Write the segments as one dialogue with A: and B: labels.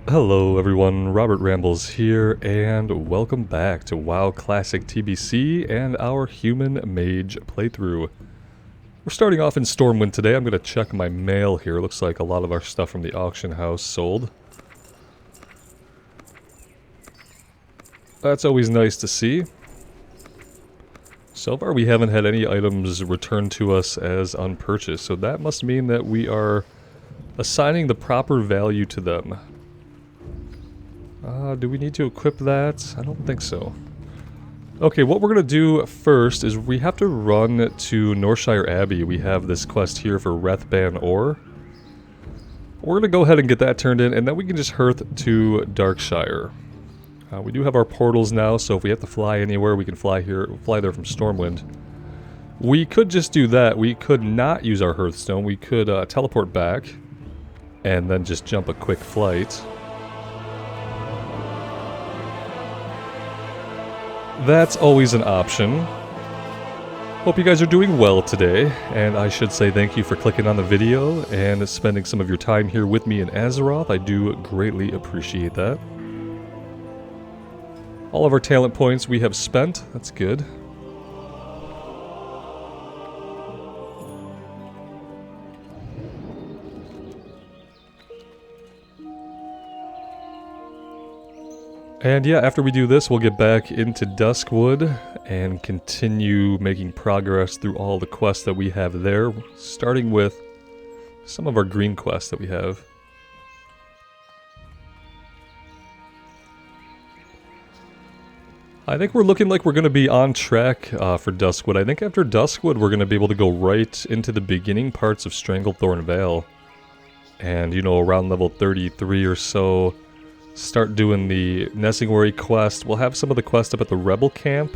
A: Hello everyone, Robert Rambles here, and welcome back to WoW Classic TBC and our Human Mage playthrough. We're starting off in Stormwind today. I'm going to check my mail here. Looks like a lot of our stuff from the auction house sold. That's always nice to see. So far we haven't had any items returned to us as unpurchased, so that must mean that we are assigning the proper value to them. Do we need to equip that? I don't think so. Okay, what we're going to do first is we have to run to Northshire Abbey. We have this quest here for Wrathban Ore. We're going to go ahead and get that turned in, and then we can just hearth to Darkshire. We do have our portals now, so if we have to fly anywhere, we can fly there from Stormwind. We could just do that. We could not use our Hearthstone. We could teleport back, and then just jump a quick flight. That's always an option. Hope you guys are doing well today, and I should say thank you for clicking on the video and spending some of your time here with me in Azeroth. I do greatly appreciate that. All of our talent points we have spent. That's good. And yeah, after we do this, we'll get back into Duskwood and continue making progress through all the quests that we have there, starting with some of our green quests that we have. I think we're looking like we're going to be on track for Duskwood. I think after Duskwood, we're going to be able to go right into the beginning parts of Stranglethorn Vale. And, you know, around level 33 or so, start doing the Nesingwary quest. We'll have some of the quests up at the Rebel Camp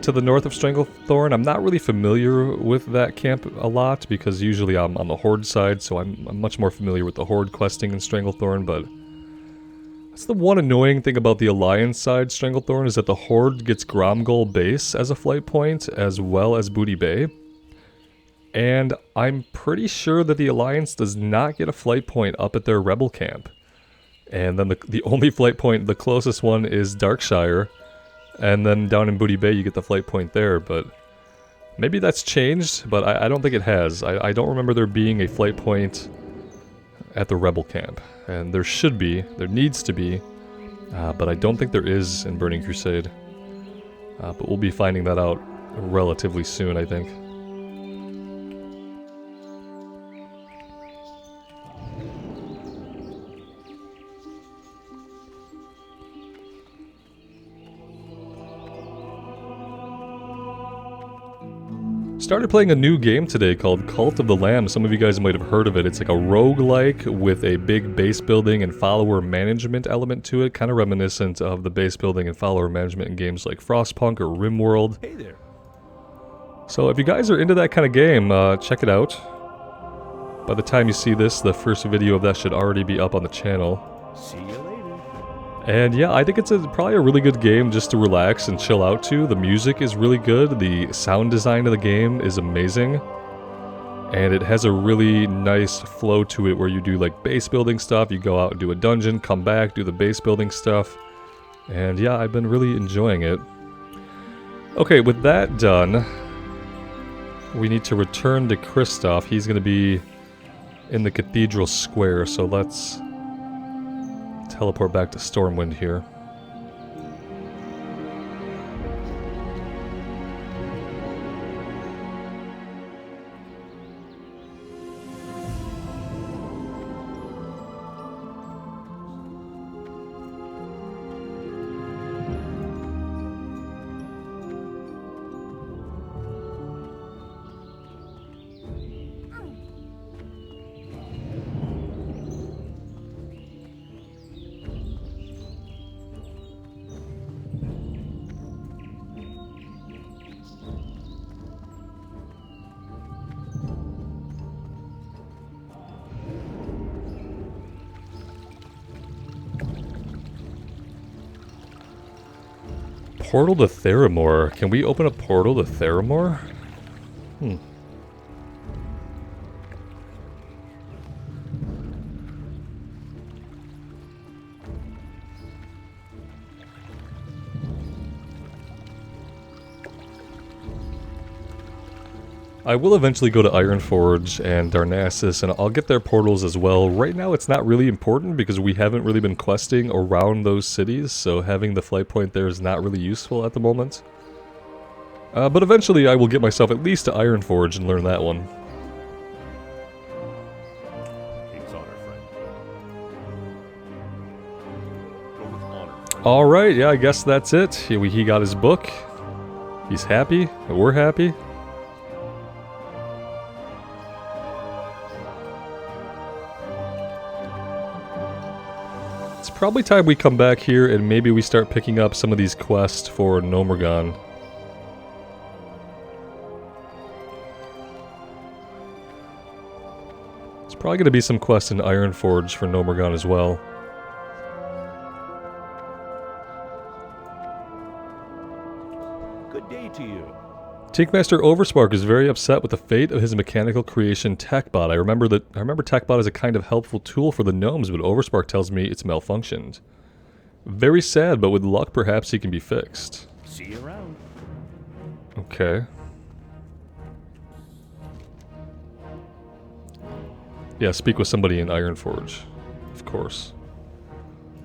A: to the north of Stranglethorn. I'm not really familiar with that camp a lot because usually I'm on the Horde side, so I'm much more familiar with the Horde questing in Stranglethorn, but that's the one annoying thing about the Alliance side Stranglethorn is that the Horde gets Gromgol Base as a flight point as well as Booty Bay. And I'm pretty sure that the Alliance does not get a flight point up at their Rebel Camp. And then the only flight point, the closest one, is Darkshire. And then down in Booty Bay, you get the flight point there. But maybe that's changed, but I don't think it has. I don't remember there being a flight point at the Rebel Camp. And there should be. There needs to be. But I don't think there is in Burning Crusade. But we'll be finding that out relatively soon, I think. Started playing a new game today called Cult of the Lamb. Some of you guys might have heard of it. It's like a roguelike with a big base building and follower management element to it, kind of reminiscent of the base building and follower management in games like Frostpunk or RimWorld. Hey there. So if you guys are into that kind of game, check it out. By the time you see this, the first video of that should already be up on the channel. See you later. And yeah, I think it's probably a really good game just to relax and chill out to. The music is really good, the sound design of the game is amazing, and it has a really nice flow to it where you do like base building stuff, you go out and do a dungeon, come back, do the base building stuff, and yeah, I've been really enjoying it. Okay, with that done, we need to return to Kristoff. He's going to be in the Cathedral Square, so let's teleport back to Stormwind here. Portal to Theramore. Can we open a portal to Theramore? I will eventually go to Ironforge and Darnassus, and I'll get their portals as well. Right now it's not really important because we haven't really been questing around those cities, so having the flight point there is not really useful at the moment. But eventually I will get myself at least to Ironforge and learn that one. Alright, yeah, I guess that's it. He got his book. He's happy, and we're happy. It's probably time we come back here and maybe we start picking up some of these quests for Nomergon. There's probably going to be some quests in Ironforge for Nomergon as well.
B: Good day to you.
A: Tinkmaster Overspark is very upset with the fate of his mechanical creation TechBot. I remember TechBot is a kind of helpful tool for the gnomes, but Overspark tells me it's malfunctioned. Very sad, but with luck perhaps he can be fixed.
B: See you around.
A: Okay. Yeah, speak with somebody in Ironforge. Of course.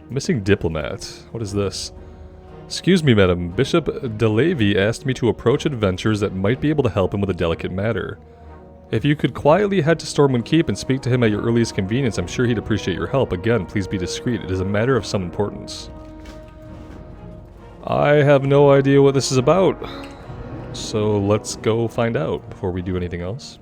A: Missing diplomat. What is this? Excuse me, madam. Bishop DeLavy asked me to approach adventures that might be able to help him with a delicate matter. If you could quietly head to Stormwind Keep and speak to him at your earliest convenience, I'm sure he'd appreciate your help. Again, please be discreet. It is a matter of some importance. I have no idea what this is about. So let's go find out before we do anything else.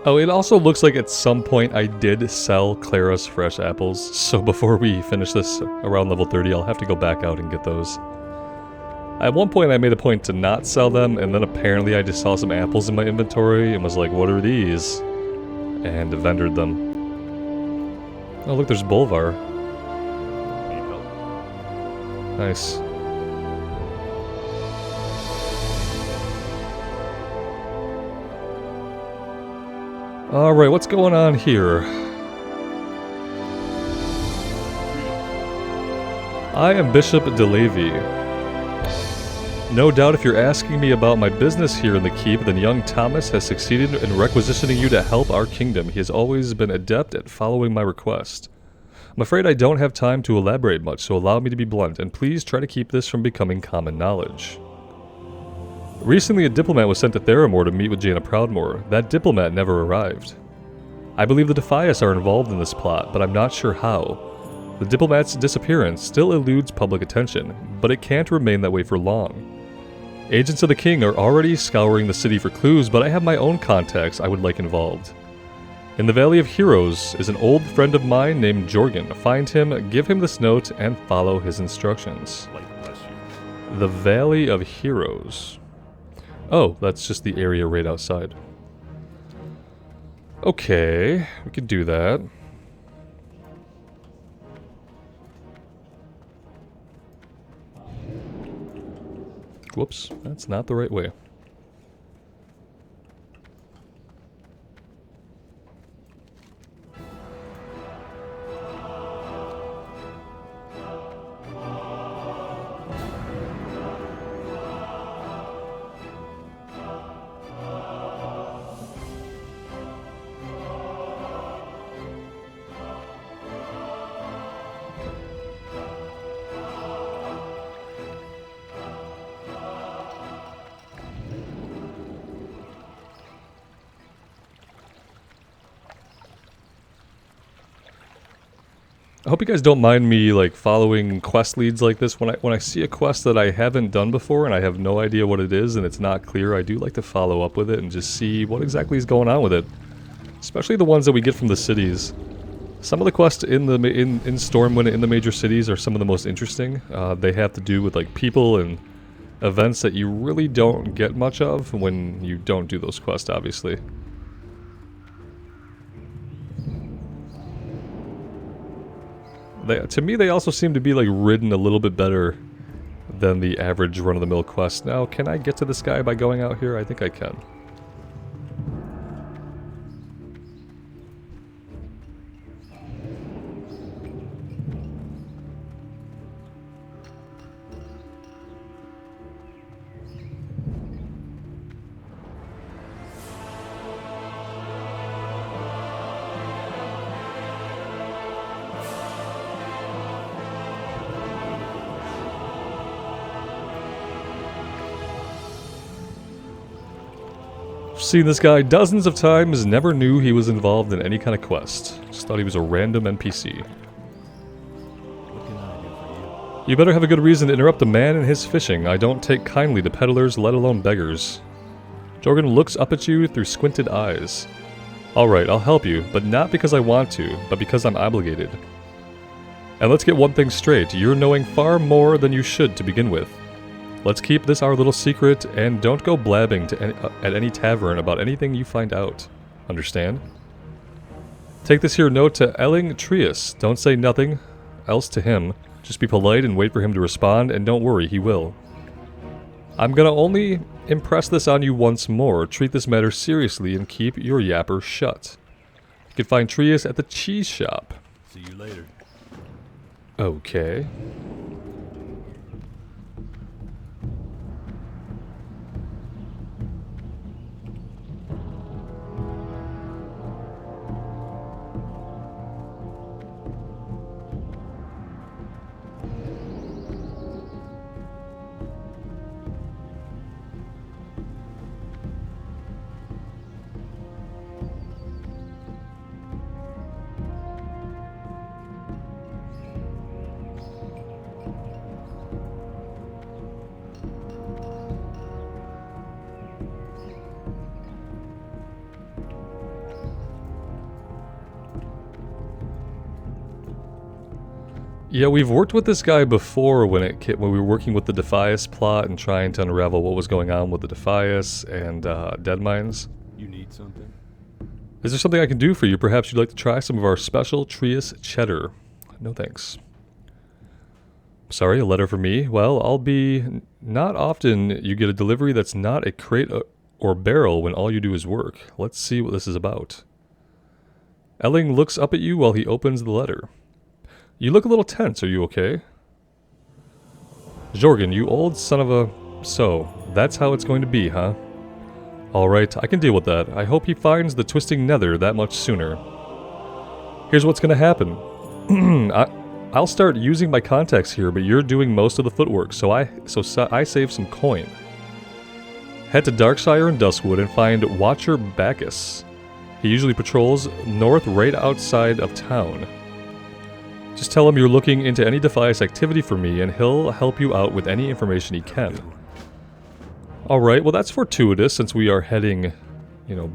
A: Oh, it also looks like at some point I did sell Clara's fresh apples, so before we finish this around level 30, I'll have to go back out and get those. At one point I made a point to not sell them, and then apparently I just saw some apples in my inventory and was like, what are these? And vendored them. Oh look, there's Bolvar. Nice. Alright, what's going on here? I am Bishop DeLavy. No doubt if you're asking me about my business here in the keep, then young Thomas has succeeded in requisitioning you to help our kingdom. He has always been adept at following my request. I'm afraid I don't have time to elaborate much, so allow me to be blunt, and please try to keep this from becoming common knowledge. Recently, a diplomat was sent to Theramore to meet with Jaina Proudmoore. That diplomat never arrived. I believe the Defias are involved in this plot, but I'm not sure how. The diplomat's disappearance still eludes public attention, but it can't remain that way for long. Agents of the king are already scouring the city for clues, but I have my own contacts I would like involved. In the Valley of Heroes is an old friend of mine named Jorgen. Find him, give him this note, and follow his instructions. The Valley of Heroes. Oh, that's just the area right outside. Okay, we could do that. Whoops, that's not the right way. I hope you guys don't mind me like following quest leads like this. When I see a quest that I haven't done before and I have no idea what it is and it's not clear, I do like to follow up with it and just see what exactly is going on with it. Especially the ones that we get from the cities. Some of the quests in Stormwind in the major cities are some of the most interesting. They have to do with like people and events that you really don't get much of when you don't do those quests, obviously. To me, they also seem to be like ridden a little bit better than the average run-of-the-mill quest. Now, can I get to this guy by going out here? I think I can. Seen this guy dozens of times, never knew he was involved in any kind of quest. Just thought he was a random NPC.
B: What can I do for you?
A: You better have a good reason to interrupt a man in his fishing. I don't take kindly to peddlers, let alone beggars. Jorgen looks up at you through squinted eyes. Alright, I'll help you, but not because I want to, but because I'm obligated. And let's get one thing straight, you're knowing far more than you should to begin with. Let's keep this our little secret, and don't go blabbing at any tavern about anything you find out. Understand? Take this here note to Elling Trius. Don't say nothing else to him. Just be polite and wait for him to respond, and don't worry, he will. I'm gonna only impress this on you once more. Treat this matter seriously and keep your yapper shut. You can find Trius at the cheese shop.
B: See you later.
A: Okay. Yeah, we've worked with this guy before when we were working with the Defias plot and trying to unravel what was going on with the Defias and Dead Mines.
B: You need something?
A: Is there something I can do for you? Perhaps you'd like to try some of our special Trius cheddar. No thanks. Sorry, a letter for me? Well, I'll be... Not often you get a delivery that's not a crate or barrel when all you do is work. Let's see what this is about. Elling looks up at you while he opens the letter. You look a little tense, are you okay? Jorgen, you old son of a... So, that's how it's going to be, huh? Alright, I can deal with that. I hope he finds the twisting nether that much sooner. Here's what's gonna happen. I'll start using my contacts here, but you're doing most of the footwork, so I save some coin. Head to Darkshire and Duskwood and find Watcher Bacchus. He usually patrols north right outside of town. Just tell him you're looking into any Defias activity for me, and he'll help you out with any information he can. Alright, well that's fortuitous since we are heading,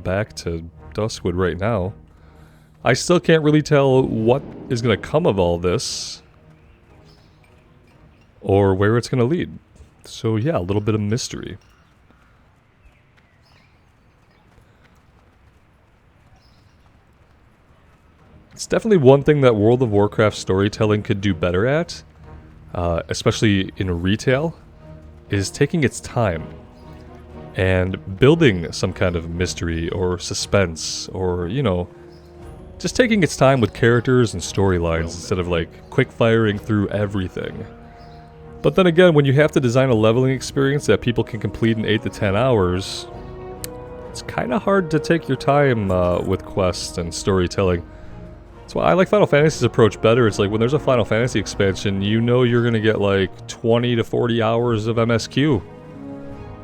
A: back to Duskwood right now. I still can't really tell what is going to come of all this, or where it's going to lead. So yeah, a little bit of mystery. It's definitely one thing that World of Warcraft storytelling could do better at, especially in retail, is taking its time and building some kind of mystery or suspense or, just taking its time with characters and storylines instead of like quick firing through everything. But then again, when you have to design a leveling experience that people can complete in 8 to 10 hours, it's kind of hard to take your time with quests and storytelling. That's why I like Final Fantasy's approach better. It's like when there's a Final Fantasy expansion, you know you're going to get like 20 to 40 hours of MSQ.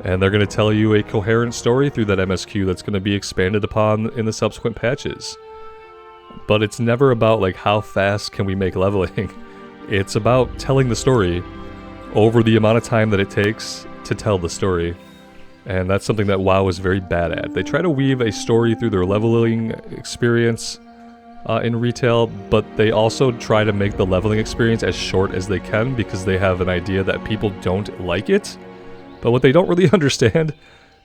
A: And they're going to tell you a coherent story through that MSQ that's going to be expanded upon in the subsequent patches. but it's never about like how fast can we make leveling. It's about telling the story over the amount of time that it takes to tell the story. And that's something that WoW is very bad at. They try to weave a story through their leveling experience in retail, but they also try to make the leveling experience as short as they can because they have an idea that people don't like it. But what they don't really understand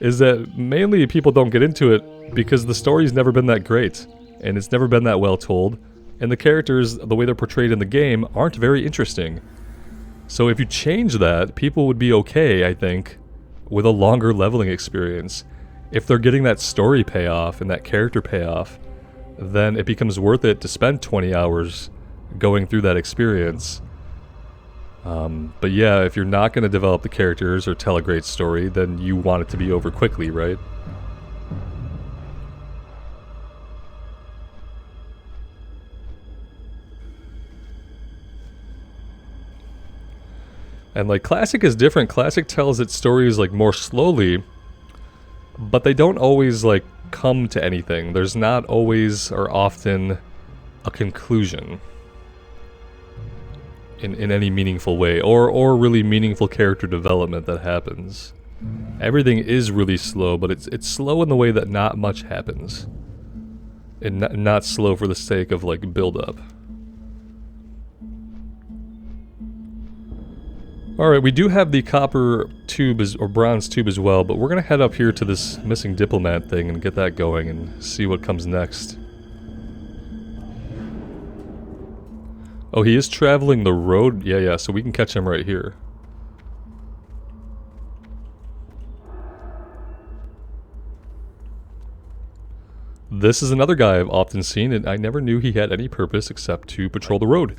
A: is that mainly people don't get into it because the story's never been that great, and it's never been that well told, and the characters, the way they're portrayed in the game, aren't very interesting. So if you change that, people would be okay, I think, with a longer leveling experience. If they're getting that story payoff and that character payoff, then it becomes worth it to spend 20 hours going through that experience. But yeah, if you're not going to develop the characters or tell a great story, then you want it to be over quickly, right? And like Classic is different. Classic tells its stories like more slowly, but they don't always like come to anything. There's not always or often a conclusion in any meaningful way, or really meaningful character development that happens. Everything is really slow, but it's slow in the way that not much happens. And not slow for the sake of like build up. Alright, we do have the copper tube or bronze tube as well, but we're gonna head up here to this missing diplomat thing and get that going and see what comes next. Oh, he is traveling the road? Yeah, so we can catch him right here. This is another guy I've often seen, and I never knew he had any purpose except to patrol the road.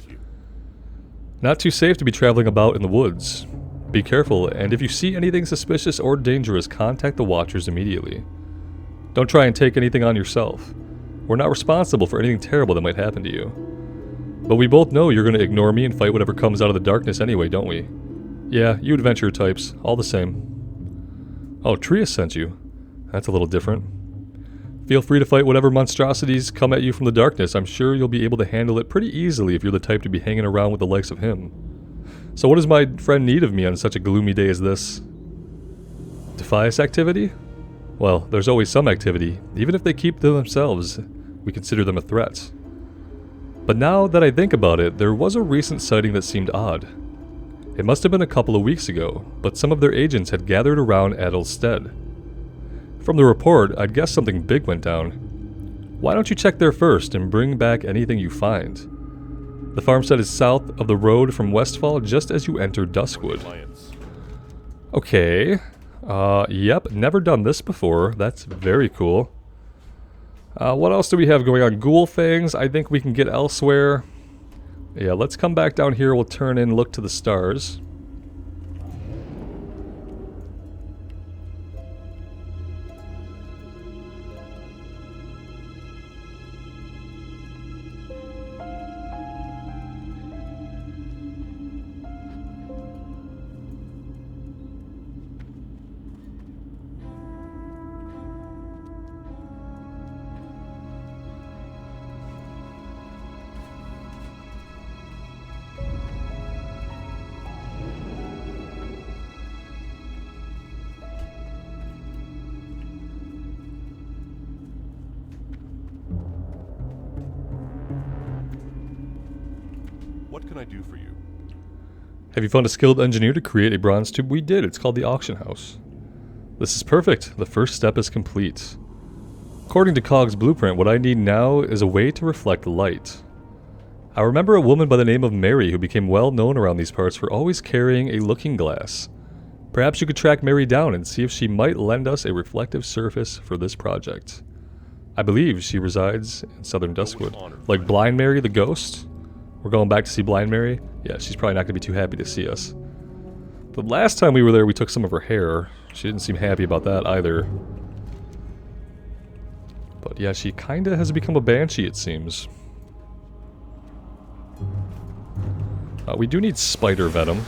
A: Not too safe to be traveling about in the woods. Be careful, and if you see anything suspicious or dangerous, contact the Watchers immediately. Don't try and take anything on yourself. We're not responsible for anything terrible that might happen to you. But we both know you're going to ignore me and fight whatever comes out of the darkness anyway, don't we? Yeah, you adventure types, all the same. Oh, Trius sent you. That's a little different. Feel free to fight whatever monstrosities come at you from the darkness. I'm sure you'll be able to handle it pretty easily if you're the type to be hanging around with the likes of him. So what does my friend need of me on such a gloomy day as this? Defias activity? Well, there's always some activity. Even if they keep to themselves, we consider them a threat. But now that I think about it, there was a recent sighting that seemed odd. It must have been a couple of weeks ago, but some of their agents had gathered around Adel's stead. From the report, I'd guess something big went down. Why don't you check there first and bring back anything you find? The farmstead is south of the road from Westfall just as you enter Duskwood. Okay. Yep, never done this before. That's very cool. What else do we have going on? Ghoul fangs, I think we can get elsewhere. Yeah, let's come back down here. We'll turn in, look to the stars.
C: What can I do for you?
A: Have you found a skilled engineer to create a bronze tube? We did. It's called the auction house. This is perfect. The first step is complete. According to Cog's blueprint, what I need now is a way to reflect light. I remember a woman by the name of Mary who became well known around these parts for always carrying a looking glass. Perhaps you could track Mary down and see if she might lend us a reflective surface for this project. I believe she resides in southern Duskwood. Like Blind Mary the ghost? We're going back to see Blind Mary? Yeah, she's probably not going to be too happy to see us. The last time we were there, we took some of her hair. She didn't seem happy about that either. But yeah, she kinda has become a banshee, it seems. We do need spider venom.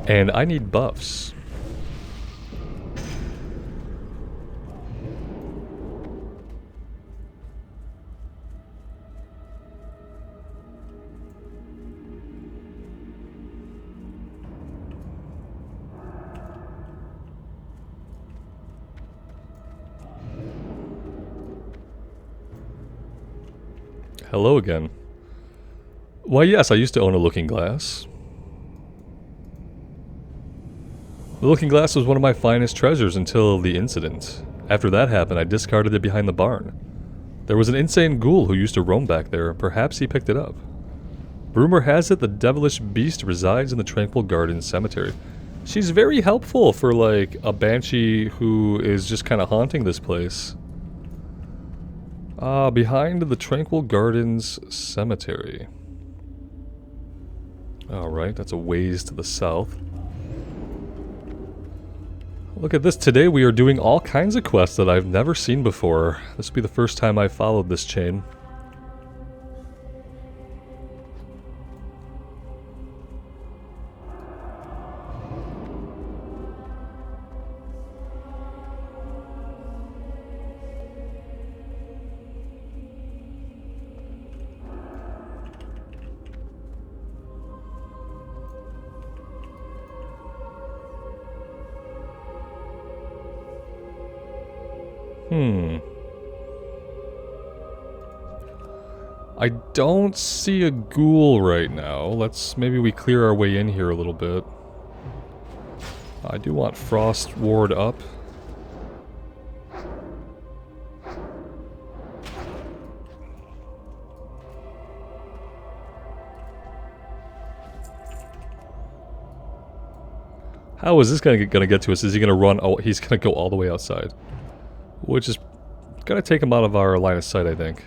A: And I need buffs. Hello again. Why yes, I used to own a looking glass. The looking glass was one of my finest treasures until the incident. After that happened, I discarded it behind the barn. There was an insane ghoul who used to roam back there. Perhaps he picked it up. Rumor has it the devilish beast resides in the Tranquil Garden Cemetery. She's very helpful for, like, a banshee who is just kind of haunting this place. Behind the Tranquil Gardens Cemetery. Alright, that's a ways to the south. Look at this, today we are doing all kinds of quests that I've never seen before. This will be the first time I followed this chain. I don't see a ghoul right now. Maybe we clear our way in here a little bit. I do want Frost Ward up. How is this gonna get to us? Is he gonna run? Oh, he's gonna go all the way outside. Which is gonna take him out of our line of sight, I think.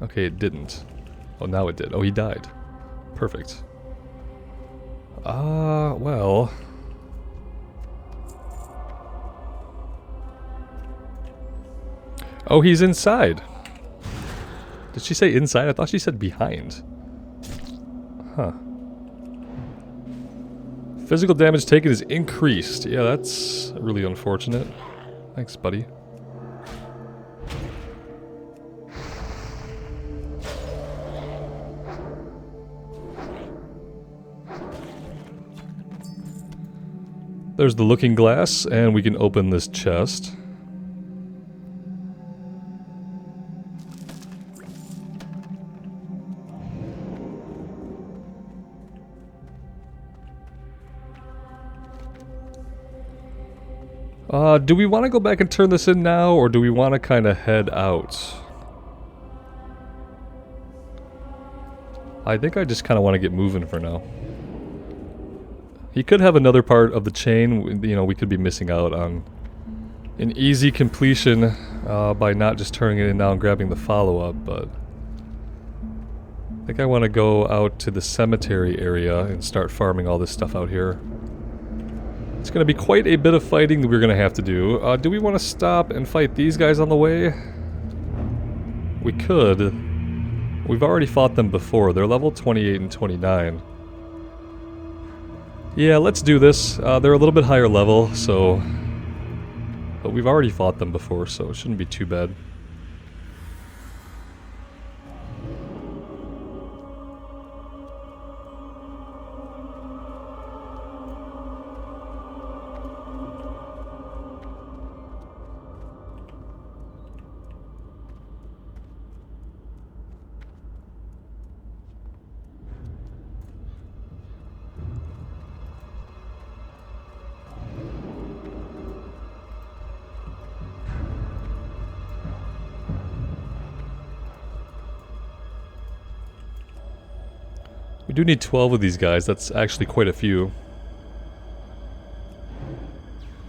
A: Okay, it didn't. Oh, now it did. Oh, he died. Perfect. Well... Oh, he's inside. Did she say inside? I thought she said behind. Huh. Physical damage taken is increased. Yeah, that's really unfortunate. Thanks, buddy. There's the looking glass, and we can open this chest. Do we want to go back and turn this in now, or do we want to kind of head out? I think I just kind of want to get moving for now. He could have another part of the chain, you know, we could be missing out on an easy completion by not just turning it in now and grabbing the follow-up, but... I think I want to go out to the cemetery area and start farming all this stuff out here. It's going to be quite a bit of fighting that we're going to have to do. Do we want to stop and fight these guys on the way? We could. We've already fought them before. They're level 28 and 29. Yeah, let's do this. They're a little bit higher level, so... But we've already fought them before, so it shouldn't be too bad. We do need 12 of these guys, that's actually quite a few.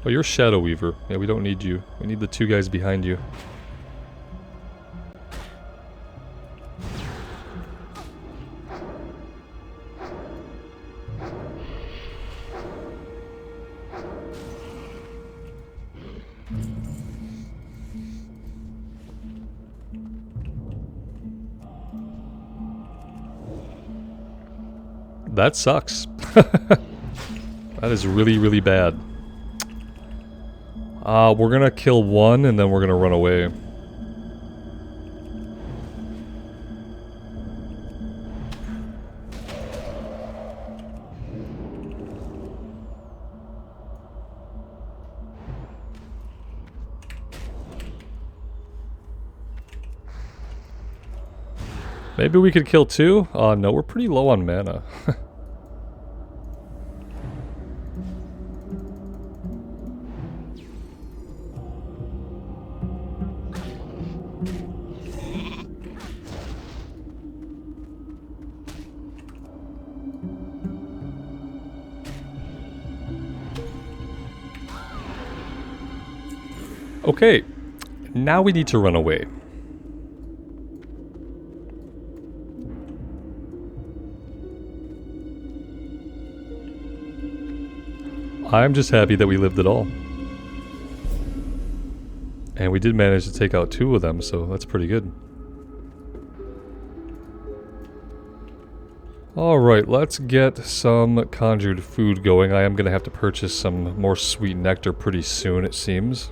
A: Oh, you're Shadow Weaver. Yeah, we don't need you. We need the two guys behind you. That sucks. That is really, really bad. We're gonna kill one and then we're gonna run away. Maybe we could kill two? No, we're pretty low on mana. Okay, now we need to run away. I'm just happy that we lived at all. And we did manage to take out two of them, so that's pretty good. Alright, let's get some conjured food going. I am going to have to purchase some more sweet nectar pretty soon, it seems.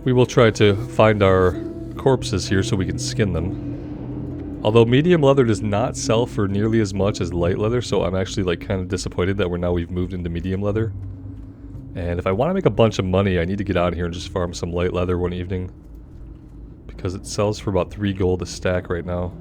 A: We will try to find our corpses here so we can skin them. Although medium leather does not sell for nearly as much as light leather, so I'm actually like kind of disappointed that we've moved into medium leather. And if I want to make a bunch of money, I need to get out of here and just farm some light leather one evening. Because it sells for about 3 gold a stack right now.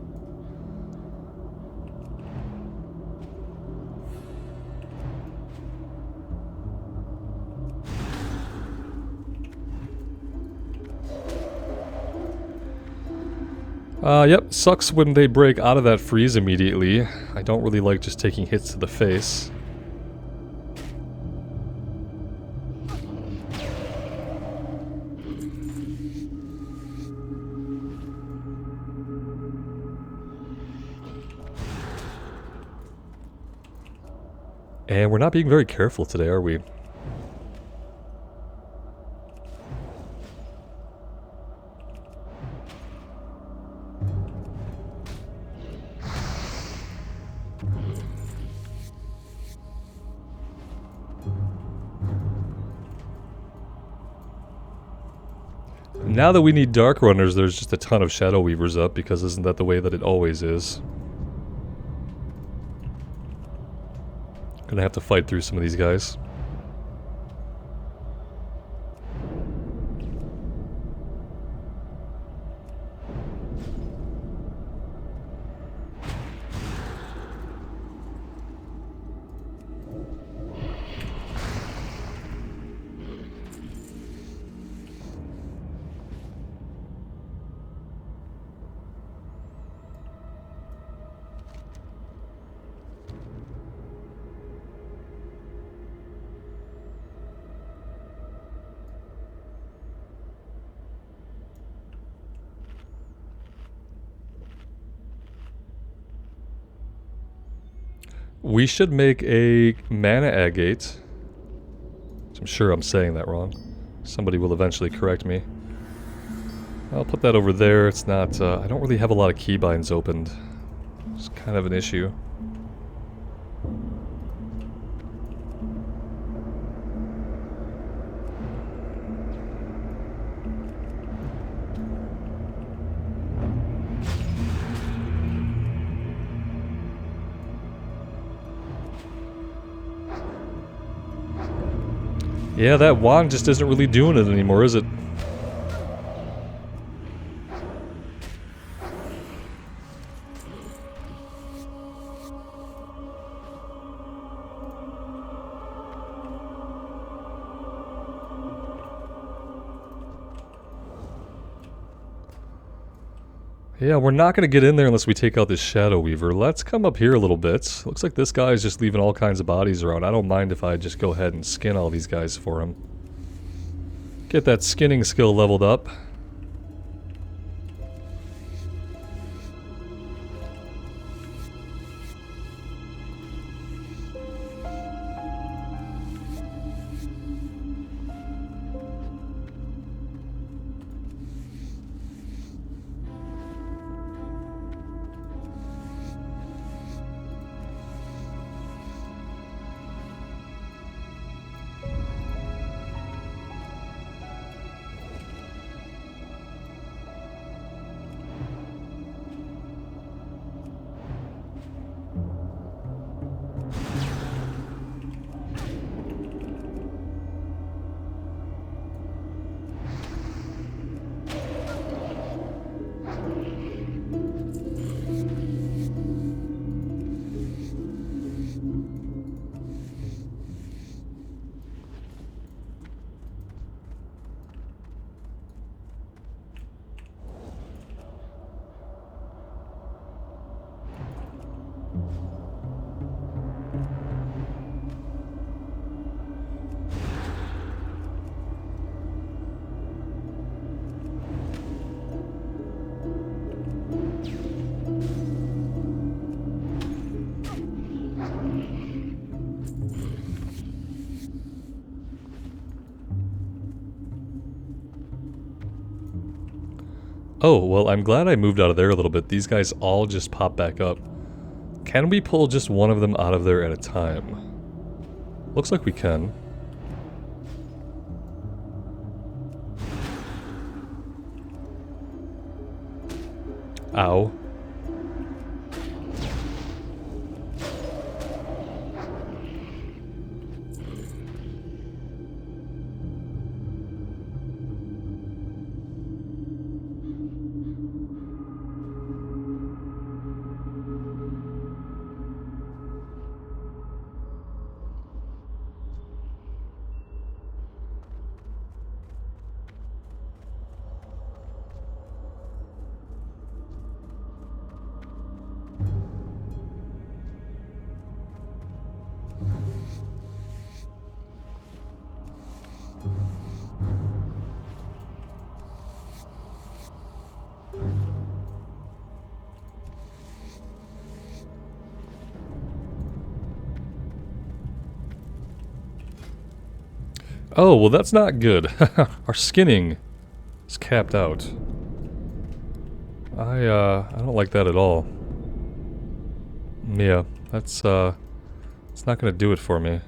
A: Yep, sucks when they break out of that freeze immediately. I don't really like just taking hits to the face. And we're not being very careful today, are we? Now that we need Dark Runners, there's just a ton of Shadow Weavers up, because isn't that the way that it always is? Gonna have to fight through some of these guys. We should make a mana agate. I'm sure I'm saying that wrong. Somebody will eventually correct me. I'll put that over there. It's not, I don't really have a lot of keybinds opened. It's kind of an issue. Yeah, that wand just isn't really doing it anymore, is it? Yeah, we're not going to get in there unless we take out this Shadow Weaver. Let's come up here a little bit. Looks like this guy is just leaving all kinds of bodies around. I don't mind if I just go ahead and skin all these guys for him. Get that skinning skill leveled up. Oh, well, I'm glad I moved out of there a little bit. These guys all just pop back up. Can we pull just one of them out of there at a time? Looks like we can. Ow. Oh, well that's not good. Our skinning is capped out. I don't like that at all. Yeah, it's not gonna do it for me.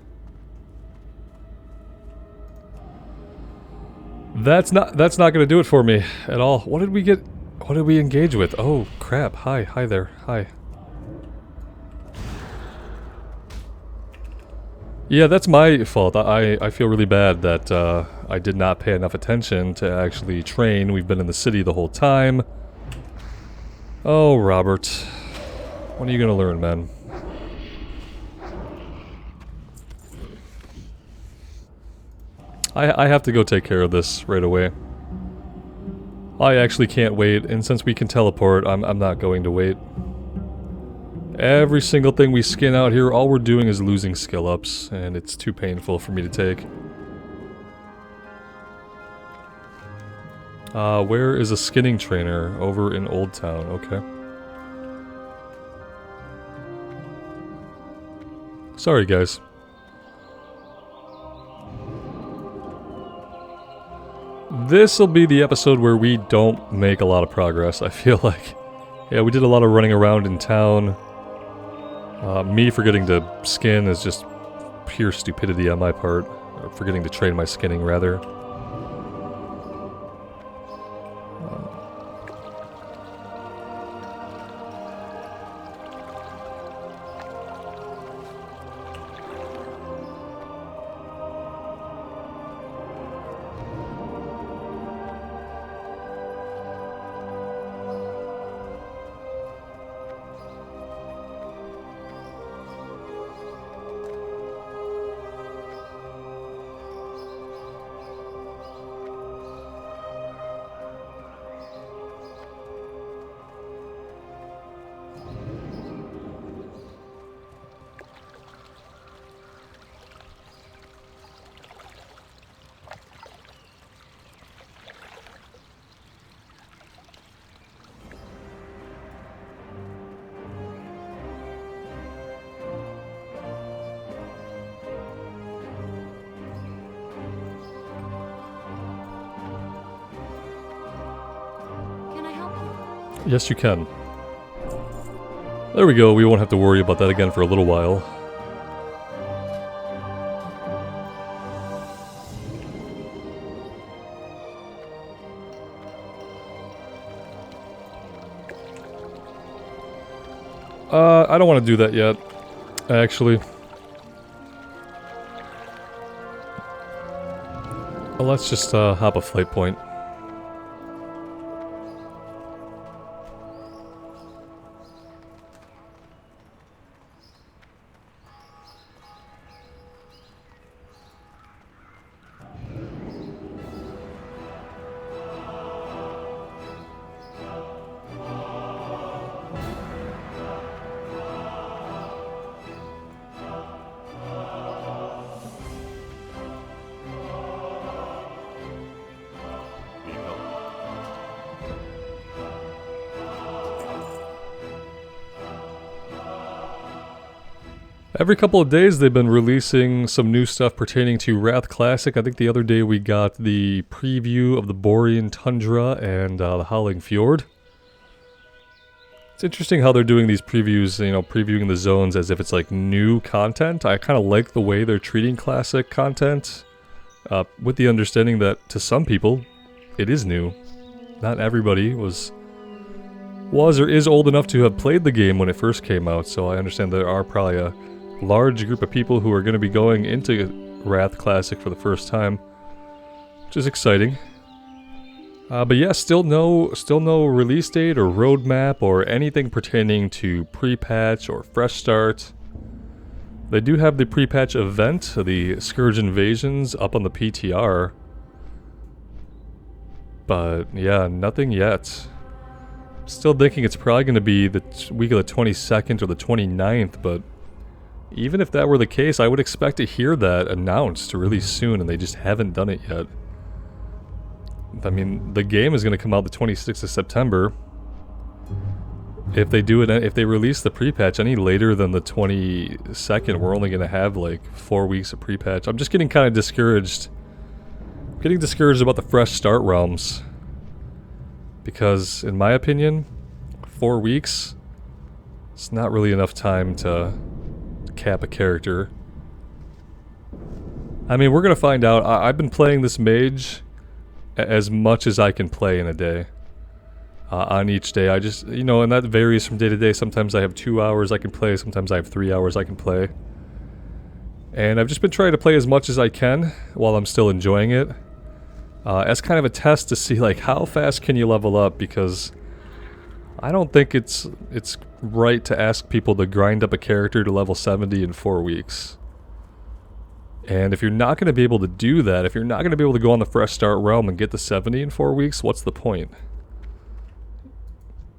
A: That's not gonna do it for me at all. What did we get? What did we engage with? Oh crap, hi there, hi. Yeah, that's my fault. I feel really bad that I did not pay enough attention to actually train. We've been in the city the whole time. Oh, Robert. When are you gonna learn, man? I have to go take care of this right away. I actually can't wait, and since we can teleport, I'm not going to wait. Every single thing we skin out here, all we're doing is losing skill ups, and it's too painful for me to take. Where is a skinning trainer? Over in Old Town, okay. Sorry, guys. This'll be the episode where we don't make a lot of progress, I feel like. Yeah, we did a lot of running around in town. Me forgetting to skin is just pure stupidity on my part. Or forgetting to train my skinning, rather. Yes, you can. There we go, we won't have to worry about that again for a little while. I don't want to do that yet, actually. Well, let's just hop a flight point. Every couple of days they've been releasing some new stuff pertaining to Wrath Classic. I think the other day we got the preview of the Borean Tundra and the Howling Fjord. It's interesting how they're doing these previews, you know, previewing the zones as if it's like new content. I kind of like the way they're treating classic content, with the understanding that to some people it is new. Not everybody was or is old enough to have played the game when it first came out, so I understand there are probably a large group of people who are going to be going into Wrath Classic for the first time, which is exciting. But yeah, still no release date or roadmap or anything pertaining to pre-patch or fresh start. They do have the pre-patch event, the Scourge Invasions, up on the PTR. But yeah, nothing yet. Still thinking it's probably going to be the week of the 22nd or the 29th, but even if that were the case, I would expect to hear that announced really soon, and they just haven't done it yet. I mean, the game is going to come out the 26th of September. If they do it, if they release the pre-patch any later than the 22nd, we're only going to have like 4 weeks of pre-patch. I'm just getting kind of discouraged. Getting discouraged about the fresh start realms. Because, in my opinion, 4 weeks, it's not really enough time to cap a character. I mean, we're gonna find out. I've been playing this mage as much as I can play in a day. On each day, I just, you know, and that varies from day to day. Sometimes I have 2 hours I can play, sometimes I have 3 hours I can play. And I've just been trying to play as much as I can while I'm still enjoying it. As kind of a test to see, like, how fast can you level up, because I don't think it's right to ask people to grind up a character to level 70 in 4 weeks. And if you're not going to be able to do that, if you're not going to be able to go on the fresh start realm and get to 70 in 4 weeks, what's the point?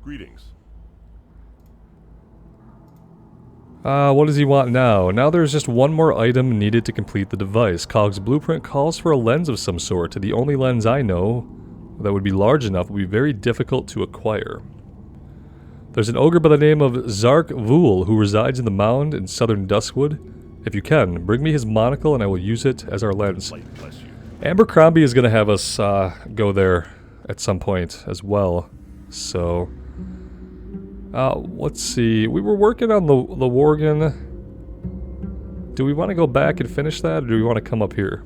B: Greetings.
A: What does he want now? Now there's just one more item needed to complete the device. Cog's blueprint calls for a lens of some sort. The only lens I know that would be large enough would be very difficult to acquire. There's an ogre by the name of Zark Vul who resides in the mound in southern Duskwood. If you can, bring me his monocle and I will use it as our lens. Abercrombie is going to have us go there at some point as well. So, let's see. We were working on the Worgen. Do we want to go back and finish that, or do we want to come up here?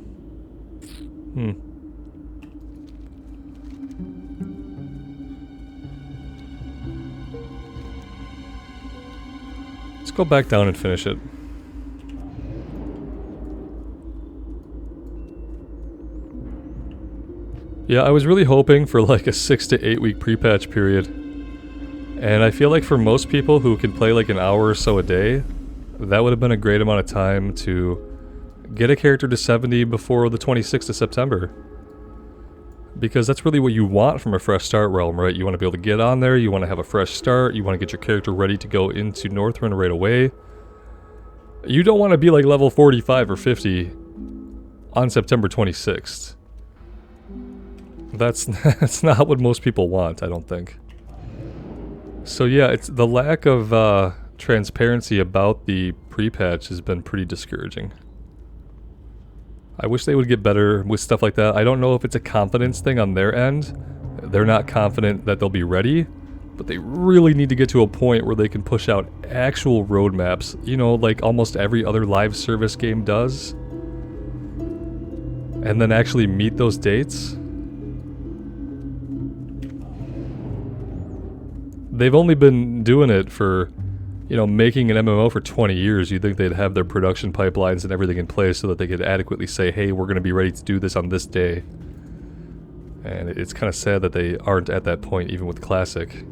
A: Let's go back down and finish it. Yeah, I was really hoping for like a 6 to 8 week pre-patch period. And I feel like for most people who can play like an hour or so a day, that would have been a great amount of time to get a character to 70 before the 26th of September. Because that's really what you want from a fresh start realm, right? You want to be able to get on there, you want to have a fresh start, you want to get your character ready to go into Northrend right away. You don't want to be like level 45 or 50 on September 26th. That's not what most people want, I don't think. So yeah, it's the lack of transparency about the pre-patch has been pretty discouraging. I wish they would get better with stuff like that. I don't know if it's a confidence thing on their end. They're not confident that they'll be ready, But they really need to get to a point where they can push out actual roadmaps, you know, like almost every other live service game does. And then actually meet those dates. They've only been doing it for, you know, making an MMO for 20 years. You'd think they'd have their production pipelines and everything in place so that they could adequately say, hey, we're going to be ready to do this on this day. And it's kind of sad that they aren't at that point even with Classic.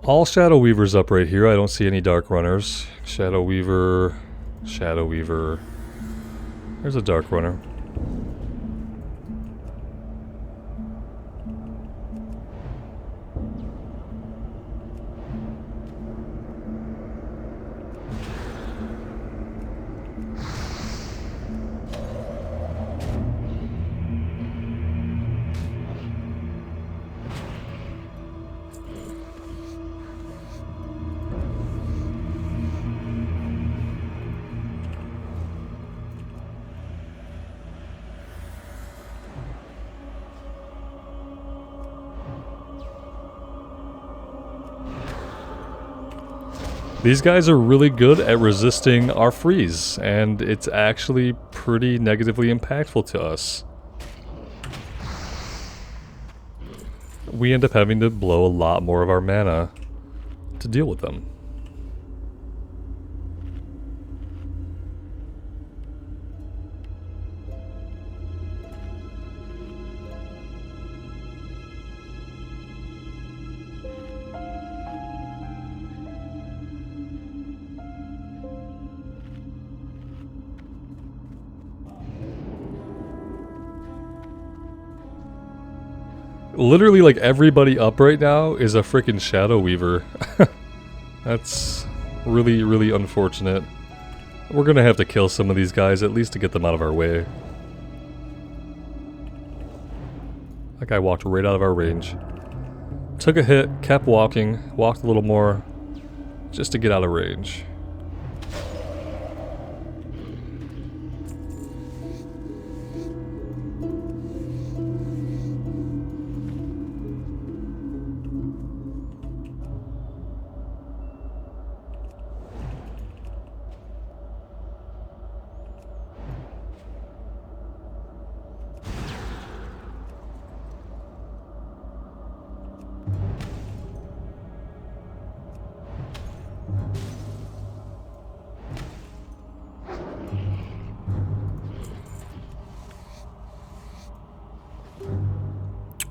A: All Shadow Weavers up right here. I don't see any Dark Runners. Shadow Weaver. Shadow Weaver. There's a Dark Runner. These guys are really good at resisting our freeze, and it's actually pretty negatively impactful to us. We end up having to blow a lot more of our mana to deal with them. Literally, like, everybody up right now is a freaking Shadow Weaver. That's really, really unfortunate. We're gonna have to kill some of these guys, at least to get them out of our way. That guy walked right out of our range. Took a hit, kept walking, walked a little more, just to get out of range.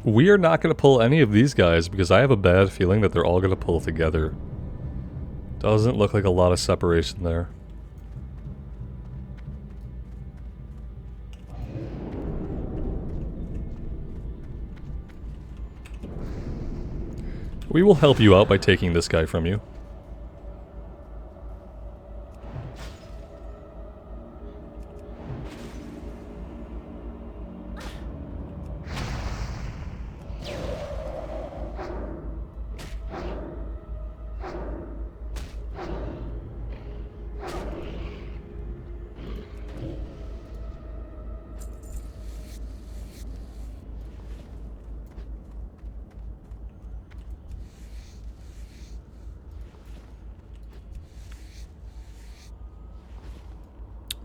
A: We are not going to pull any of these guys because I have a bad feeling that they're all going to pull together. Doesn't look like a lot of separation there. We will help you out by taking this guy from you.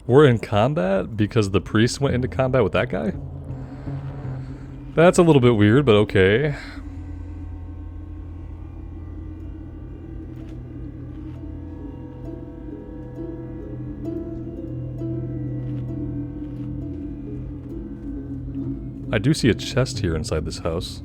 A: We're in combat because the priest went into combat with that guy? That's a little bit weird, but okay. I do see a chest here inside this house.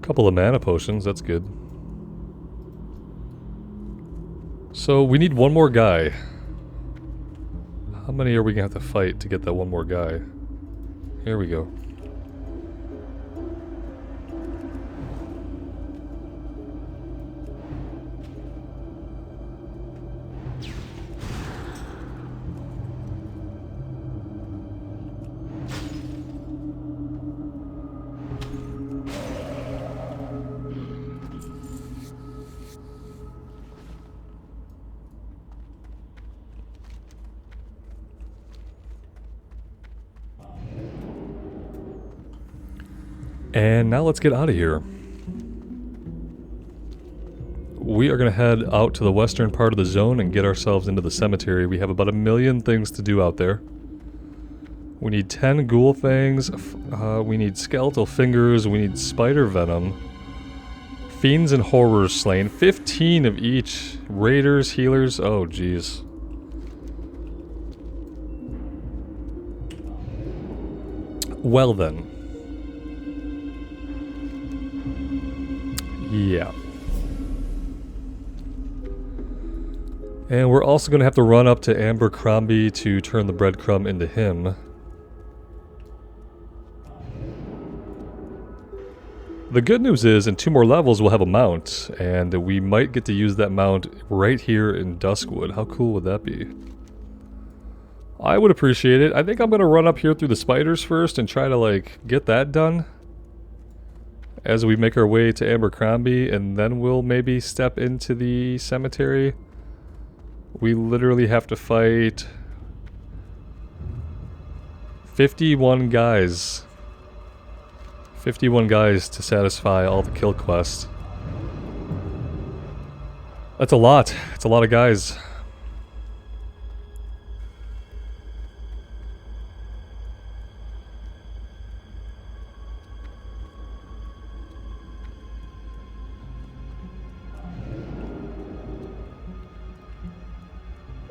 A: Couple of mana potions, that's good. So we need one more guy. How many are we gonna have to fight to get that one more guy? Here we go. And now let's get out of here. We are going to head out to the western part of the zone and get ourselves into the cemetery. We have about 1 million things to do out there. We need 10 ghoul fangs, we need skeletal fingers, we need spider venom, fiends and horrors slain, 15 of each, raiders, healers, oh jeez. Well then. Yeah. And we're also going to have to run up to Abercrombie to turn the breadcrumb into him. The good news is, in 2 more levels we'll have a mount, and we might get to use that mount right here in Duskwood. How cool would that be? I would appreciate it. I think I'm going to run up here through the spiders first and try to, like, get that done as we make our way to Abercrombie, and then we'll maybe step into the cemetery. We literally have to fight 51 guys. 51 guys to satisfy all the kill quests. That's a lot. It's a lot of guys.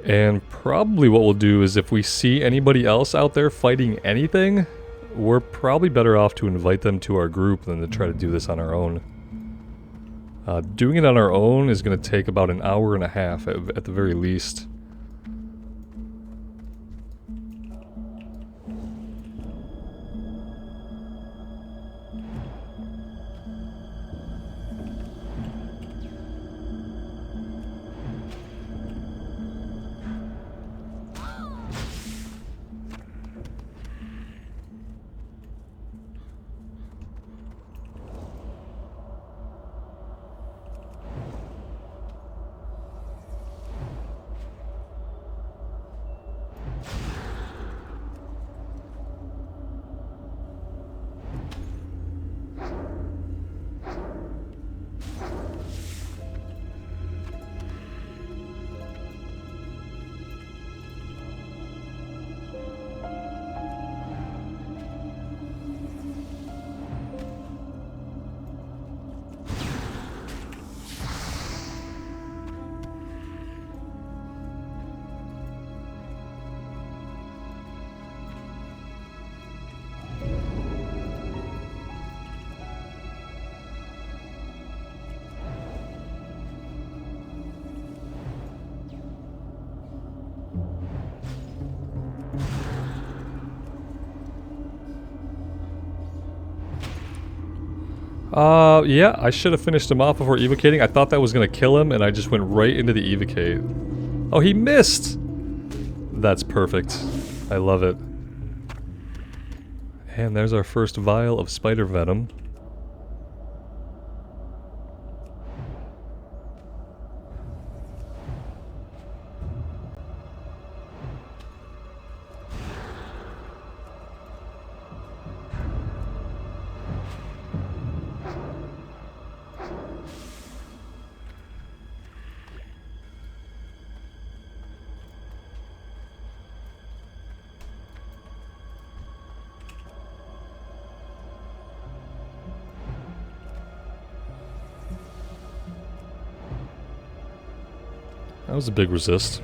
A: And probably what we'll do is if we see anybody else out there fighting anything, we're probably better off to invite them to our group than to try to do this on our own. Doing it on our own is going to take about 1.5 hours at the very least. Yeah, I should have finished him off before evocating. I thought that was going to kill him, and I just went right into the evocate. Oh, he missed! That's perfect. I love it. And there's our first vial of spider venom. That was a big resist.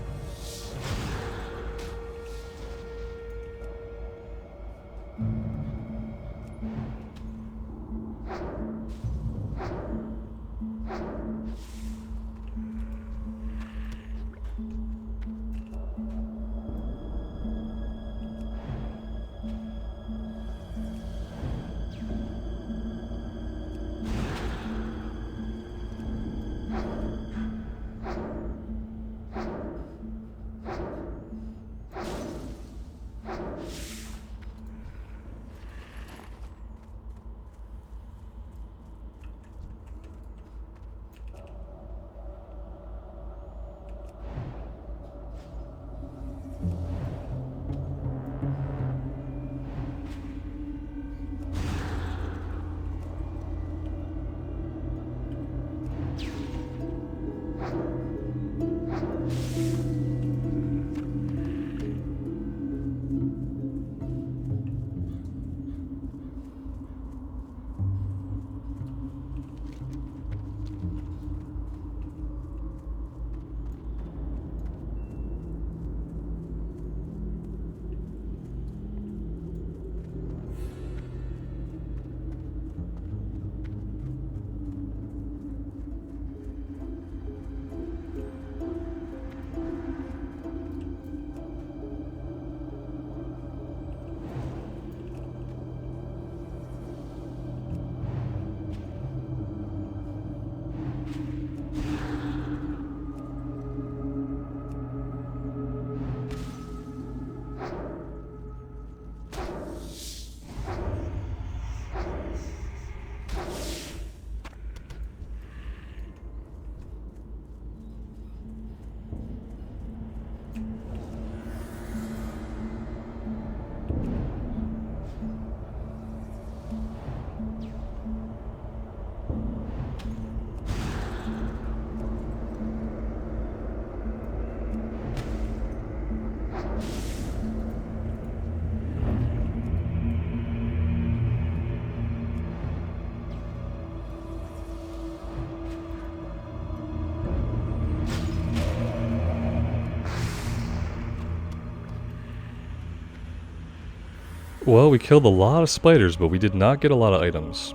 A: Well, we killed a lot of spiders, but we did not get a lot of items.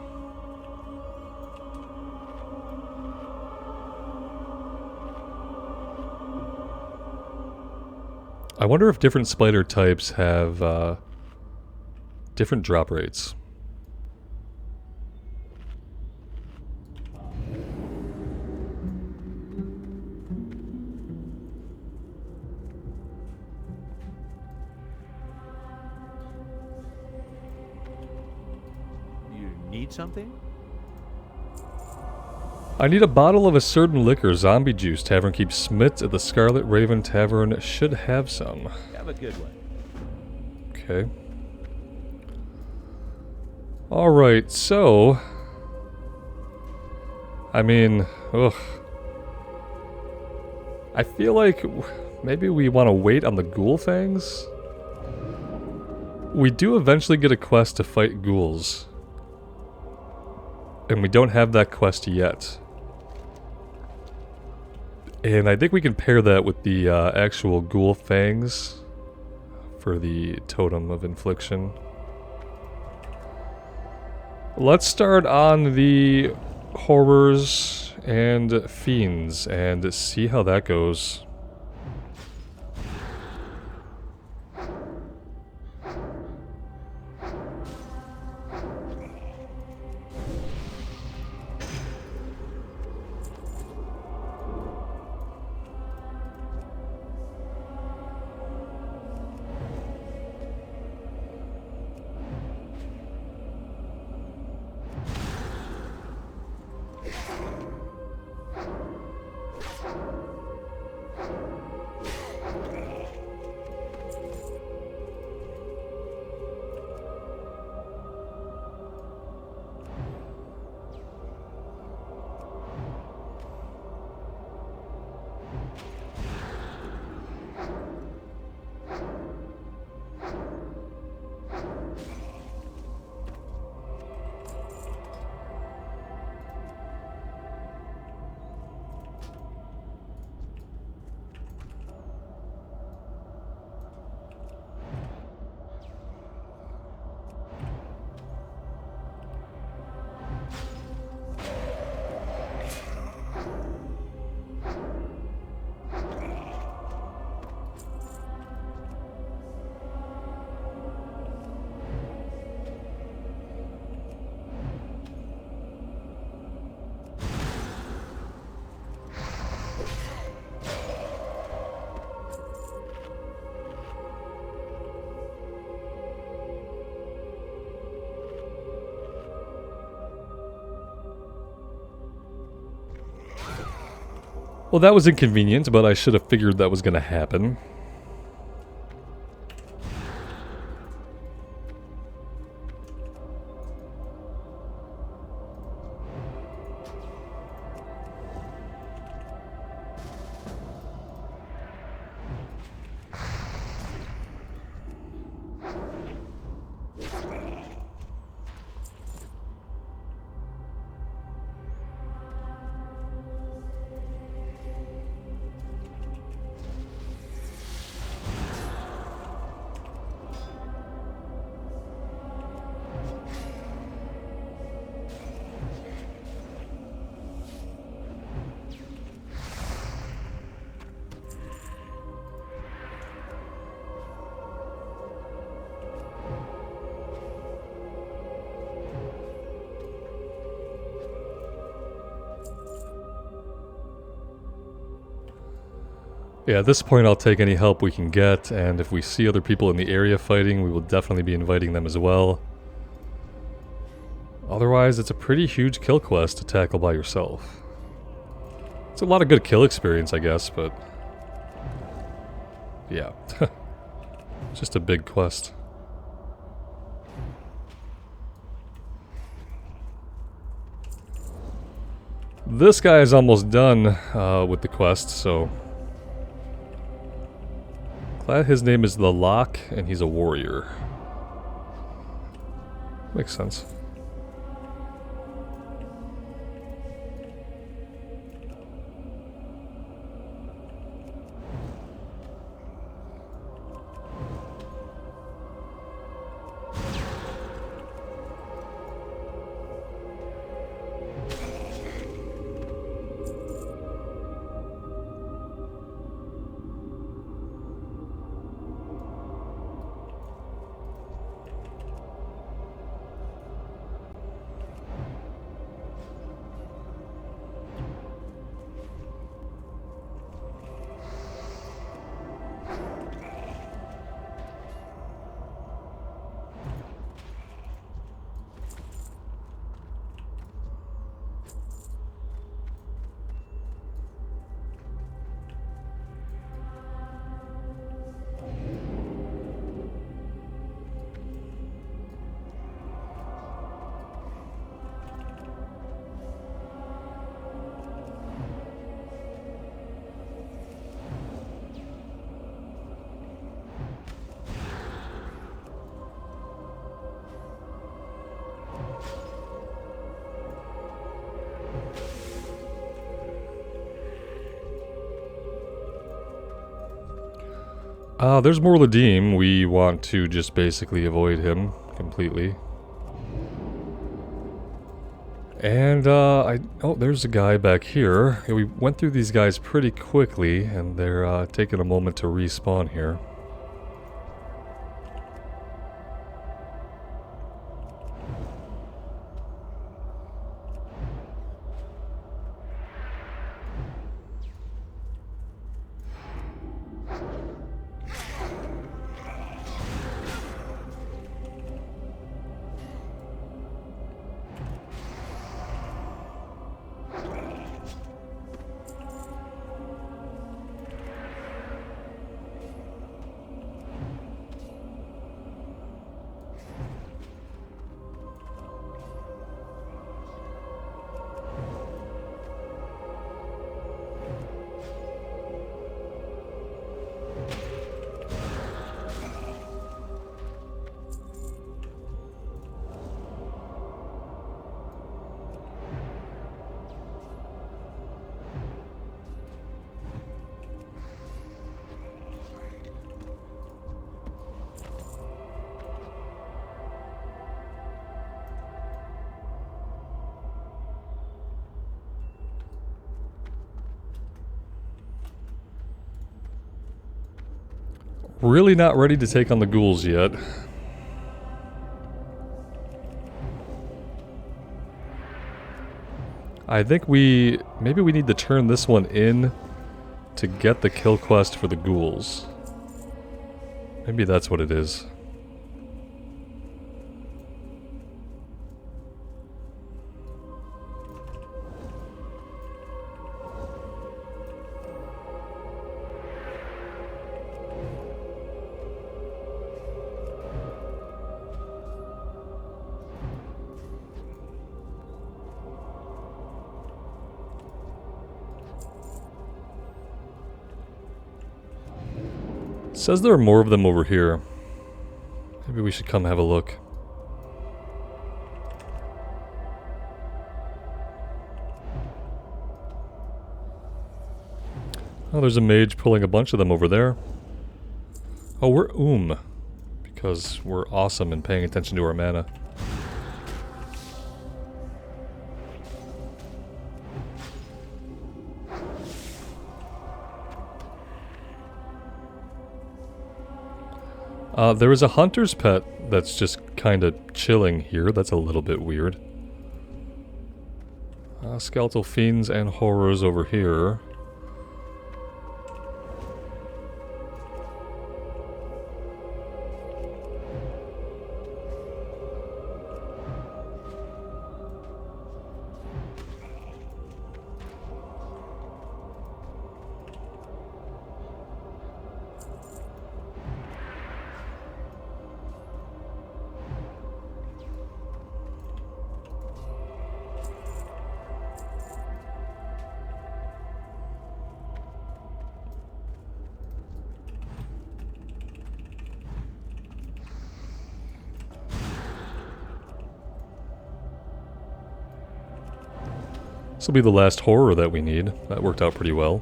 A: I wonder if different spider types have different drop rates.
B: You need something?
A: I need a bottle of a certain liquor, zombie juice. Tavern keeps Smith at the Scarlet Raven Tavern. Should have some.
B: Have a good one.
A: Okay. Alright, so... I mean, ugh. I feel like maybe we want to wait on the ghoul fangs? We do eventually get a quest to fight ghouls. And we don't have that quest yet. And I think we can pair that with the actual ghoul fangs for the totem of infliction. Let's start on the horrors and fiends and see how that goes. Well, that was inconvenient, but I should have figured that was going to happen. Yeah, at this point I'll take any help we can get, and if we see other people in the area fighting, we will definitely be inviting them as well. Otherwise, it's a pretty huge kill quest to tackle by yourself. It's a lot of good kill experience, I guess, but... yeah. Just a big quest. This guy is almost done with the quest, so... glad his name is The Lock, and he's a warrior. Makes sense. There's more Ladim. We want to just basically avoid him completely. And, oh, there's a guy back here. We went through these guys pretty quickly, and they're, taking a moment to respawn here. Really not ready to take on the ghouls yet. I think maybe we need to turn this one in to get the kill quest for the ghouls. Maybe that's what it is. It says there are more of them over here. Maybe we should come have a look. Oh, there's a mage pulling a bunch of them over there. Oh, we're because we're awesome and paying attention to our mana. There is a hunter's pet that's just kind of chilling here. That's a little bit weird. Skeletal fiends and horrors over here. This will be the last horror that we need. That worked out pretty well.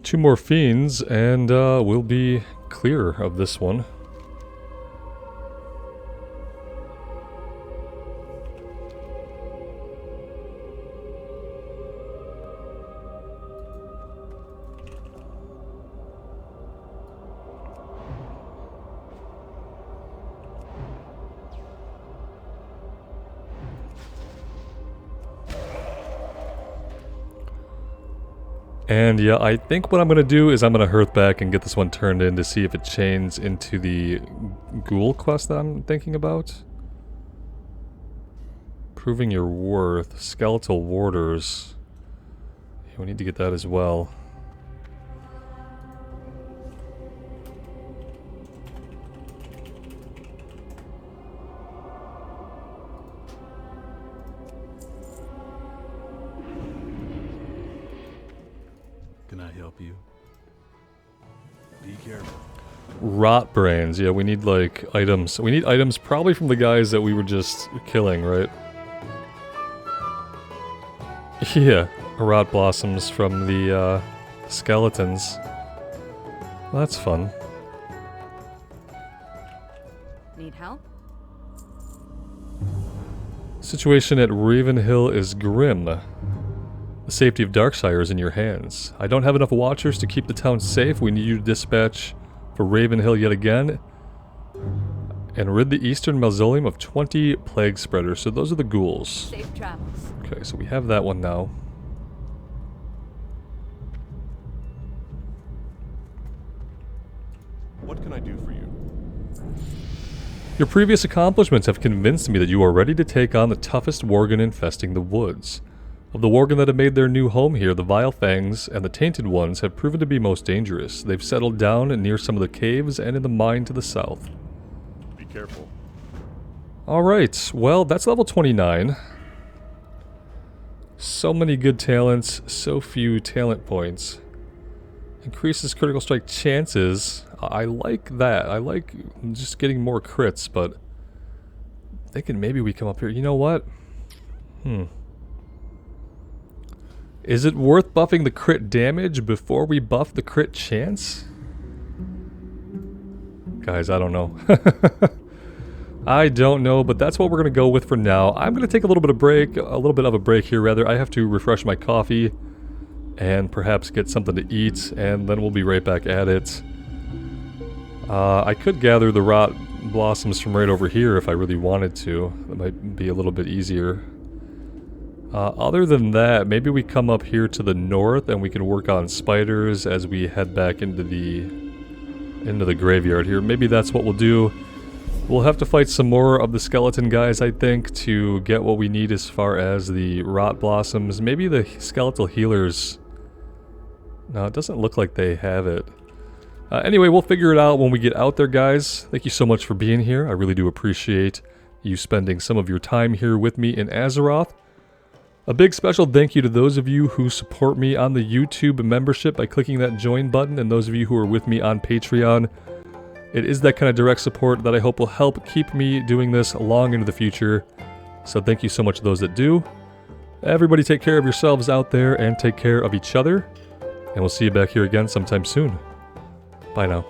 A: Two more fiends and we'll be clear of this one. And yeah, I think what I'm going to do is I'm going to hearth back and get this one turned in to see if it chains into the ghoul quest that I'm thinking about. Proving your worth. Skeletal warders. Yeah, we need to get that as well.
B: Can I help you? Be careful.
A: Rot brains. Yeah, we need like items. We need items probably from the guys that we were just killing, right? Yeah, rot blossoms from the skeletons. Well, that's fun.
C: Need help?
A: Situation at Ravenhill is grim. The safety of Darkshire is in your hands. I don't have enough watchers to keep the town safe. We need you to dispatch for Ravenhill yet again and rid the eastern mausoleum of 20 plague spreaders. So those are the ghouls.
C: Safe travels.
A: Okay, so we have that one now.
B: What can I do for you?
A: Your previous accomplishments have convinced me that you are ready to take on the toughest worgen infesting the woods. Of the worgen that have made their new home here, the Vile Fangs and the Tainted Ones have proven to be most dangerous. They've settled down near some of the caves and in the mine to the south.
B: Be careful.
A: Alright, well, that's level 29. So many good talents, so few talent points. Increases critical strike chances. I like that. I like just getting more crits, but thinking maybe we come up here. You know what? Is it worth buffing the crit damage before we buff the crit chance? Guys, I don't know. I don't know, but that's what we're going to go with for now. I'm going to take a little bit of a break here, rather. I have to refresh my coffee and perhaps get something to eat, and then we'll be right back at it. I could gather the rot blossoms from right over here if I really wanted to. That might be a little bit easier. Other than that, maybe we come up here to the north and we can work on spiders as we head back into the graveyard here. Maybe that's what we'll do. We'll have to fight some more of the skeleton guys, I think, to get what we need as far as the rot blossoms. Maybe the skeletal healers. No, it doesn't look like they have it. Anyway, we'll figure it out when we get out there, guys. Thank you so much for being here. I really do appreciate you spending some of your time here with me in Azeroth. A big special thank you to those of you who support me on the YouTube membership by clicking that join button, and those of you who are with me on Patreon. It is that kind of direct support that I hope will help keep me doing this long into the future. So thank you so much to those that do. Everybody take care of yourselves out there and take care of each other. And we'll see you back here again sometime soon. Bye now.